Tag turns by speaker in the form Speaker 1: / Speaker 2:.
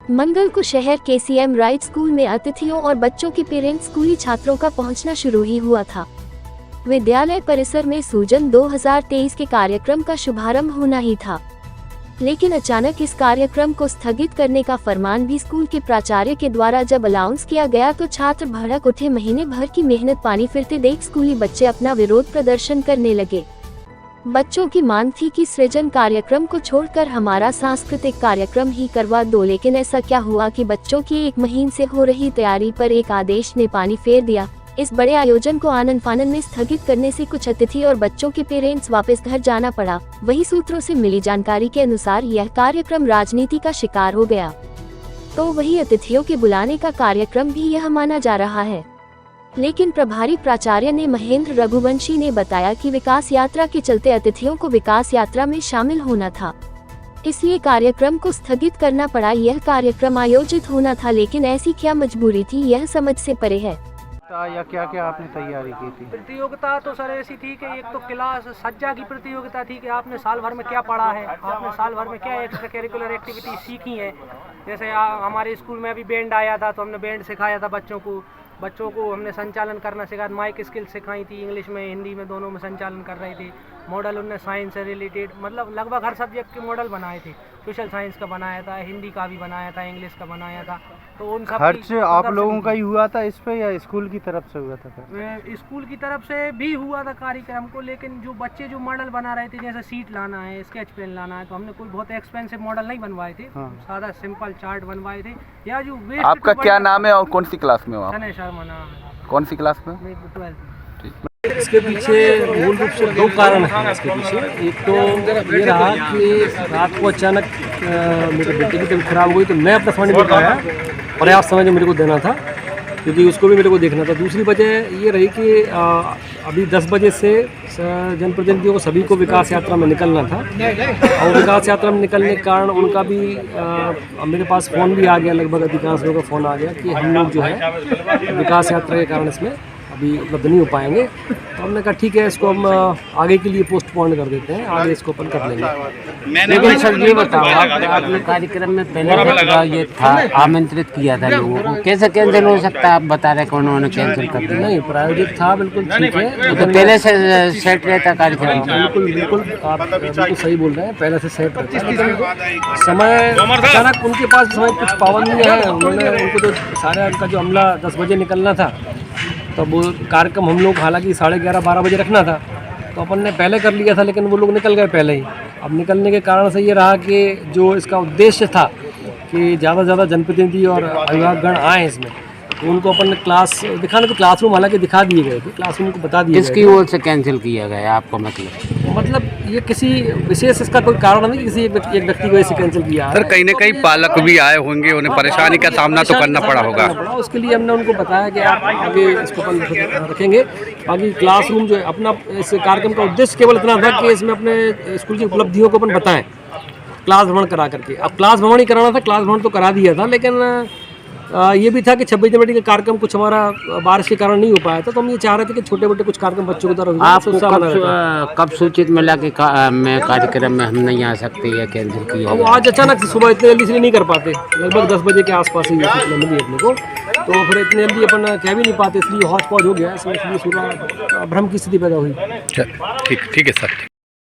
Speaker 1: मंगल को शहर के सीएम राइट स्कूल में अतिथियों और बच्चों के पेरेंट्स स्कूली छात्रों का पहुंचना शुरू ही हुआ था। विद्यालय परिसर में सूजन 2023 के कार्यक्रम का शुभारंभ होना ही था, लेकिन अचानक इस कार्यक्रम को स्थगित करने का फरमान भी स्कूल के प्राचार्य के द्वारा जब अनाउंस किया गया तो छात्र भड़क उठे। महीने भर की मेहनत पानी फिरते देख स्कूली बच्चे अपना विरोध प्रदर्शन करने लगे। बच्चों की मांग थी कि सृजन कार्यक्रम को छोड़कर हमारा सांस्कृतिक कार्यक्रम ही करवा दो, लेकिन ऐसा क्या हुआ कि बच्चों की एक महीने से हो रही तैयारी पर एक आदेश ने पानी फेर दिया। इस बड़े आयोजन को आनन फानन में स्थगित करने से कुछ अतिथि और बच्चों के पेरेंट्स वापस घर जाना पड़ा। वही सूत्रों से मिली जानकारी के अनुसार यह कार्यक्रम राजनीति का शिकार हो गया, तो वही अतिथियों के बुलाने का कार्यक्रम भी यह माना जा रहा है। लेकिन प्रभारी प्राचार्य ने महेंद्र रघुवंशी ने बताया कि विकास यात्रा के चलते अतिथियों को विकास यात्रा में शामिल होना था, इसलिए कार्यक्रम को स्थगित करना पड़ा। यह कार्यक्रम आयोजित होना था, लेकिन ऐसी क्या मजबूरी थी, यह समझ से परे है।
Speaker 2: या क्या क्या आपने तैयारी की थी?
Speaker 3: प्रतियोगिता तो सर ऐसी थी कि एक तो क्लास सज्जा की प्रतियोगिता थी कि आपने साल भर में क्या पढ़ा है, आपने साल भर में क्या एक्स्ट्रा करिकुलर एक्टिविटी सीखी है। जैसे हमारे स्कूल में अभी बैंड आया था तो हमने बैंड सिखाया था बच्चों को हमने संचालन करना सिखाया, माइक स्किल सिखाई थी, इंग्लिश में हिंदी में दोनों में संचालन कर रही थी। मॉडल उनने साइंस से रिलेटेड मतलब लगभग हर सब्जेक्ट के मॉडल बनाए थे। सोशल साइंस का बनाया था, हिंदी का भी बनाया था, इंग्लिश का बनाया था। तो उन सब
Speaker 2: खर्च आप लोगों का ही हुआ था इस पे या स्कूल की तरफ से हुआ था?
Speaker 3: स्कूल की तरफ से भी हुआ था कार्यक्रम को, लेकिन जो बच्चे जो मॉडल बना रहे थे, जैसे सीट लाना है, स्केच पेन लाना है, तो हमने कोई बहुत एक्सपेंसिव मॉडल नहीं बनवाए थे। हाँ। सादा सिंपल चार्ट बनवाए थे। या जो वेस्ट
Speaker 4: आपका क्या नाम है और कौन सी क्लास में हो आप?
Speaker 3: सने शर्मा नाम है।
Speaker 4: कौन सी क्लास में?
Speaker 3: 12th।
Speaker 5: इसके पीछे मूल रूप से दो कारण हैं। इसके पीछे एक तो ये रहा कि रात को अचानक मेरे बेटे की तबीयत खराब हुई तो मैं अपना समय नहीं दे पाया, पर्याप्त समय जो मेरे को देना था, क्योंकि उसको भी मेरे को देखना था। दूसरी वजह ये रही कि अभी 10 बजे से जनप्रतिनिधियों को सभी को विकास यात्रा में निकलना था, और विकास यात्रा में निकलने के कारण उनका भी मेरे पास फ़ोन भी आ गया, लगभग अधिकांश लोगों का फ़ोन आ गया कि हम लोग जो है विकास यात्रा के कारण इसमें अभी उपलब्ध नहीं हो पाएंगे। तो हमने कहा ठीक है, इसको हम आगे के लिए पोस्टपोन कर देते हैं, आगे इसको अपन कर लेंगे।
Speaker 6: लेकिन सर ये बताओ, आपने कार्यक्रम में पहले ये था आमंत्रित किया था लोगों को, कैसे कैंसिल हो सकता है? आप बता रहे कौन उन्होंने कैंसिल कर दिया?
Speaker 5: नहीं, प्रायोजित था, बिल्कुल ठीक है।
Speaker 6: तो पहले से सेट रहता कार्यक्रम?
Speaker 5: बिल्कुल आप बिल्कुल सही बोल रहे हैं, पहले से सेट रहता है, लेकिन समय अचानक उनके पास समय कुछ पाबंदियाँ हैं। उनको तो सारे उनका जो अमला 10 बजे निकलना था, तो वो कार्यक्रम हम लोग हालांकि 11:30-12 बजे रखना था, तो अपन ने पहले कर लिया था, लेकिन वो लोग निकल गए पहले ही। अब निकलने के कारण से ये रहा कि जो इसका उद्देश्य था कि ज़्यादा से ज़्यादा जनप्रतिनिधि और अभिभावकगण आए इसमें, तो उनको अपन ने क्लास दिखाने, तो क्लासरूम हालांकि दिखा दिए गए थे, क्लासरूम को बता दिया।
Speaker 6: किसकी ओर से कैंसिल किया गया आपको? मतलब
Speaker 5: ये किसी विशेष इसका कोई कारण नहीं, किसी एक व्यक्ति को ऐसे कैंसिल किया।
Speaker 4: सर कहीं न कहीं पालक भी आए होंगे, उन्हें परेशानी का सामना तो करना पड़ा होगा।
Speaker 5: उसके लिए हमने उनको बताया कि आप आगे इसको रखेंगे। बाकी क्लासरूम जो है अपना, इस कार्यक्रम का उद्देश्य केवल इतना था कि इसमें अपने स्कूल की उपलब्धियों को अपन बताएं, क्लास भ्रमण करा करके। अब क्लास भ्रमण ही कराना था, क्लास भ्रमण तो करा दिया था, लेकिन ये भी था कि 26 जनवरी का कार्यक्रम कुछ हमारा बारिश के कारण नहीं हो पाया था, तो हम ये चाह रहे थे कि छोटे मोटे कुछ कार्यक्रम बच्चों की तरफ।
Speaker 6: आपको कब सूचित मिला कि मैं कार्यक्रम में हम नहीं आ सकते या कैंसिल किया?
Speaker 5: वो आज अचानक सुबह इतने जल्दी से नहीं कर पाते, लगभग 10 बजे के आसपास ही ये सूचना मिली अपने को, तो फिर इतने जल्दी अपन कह भी नहीं पाते, इसलिए हौच पौच हो गया, इसलिए पूरा भ्रम की स्थिति पैदा हुई।
Speaker 4: ठीक है सर।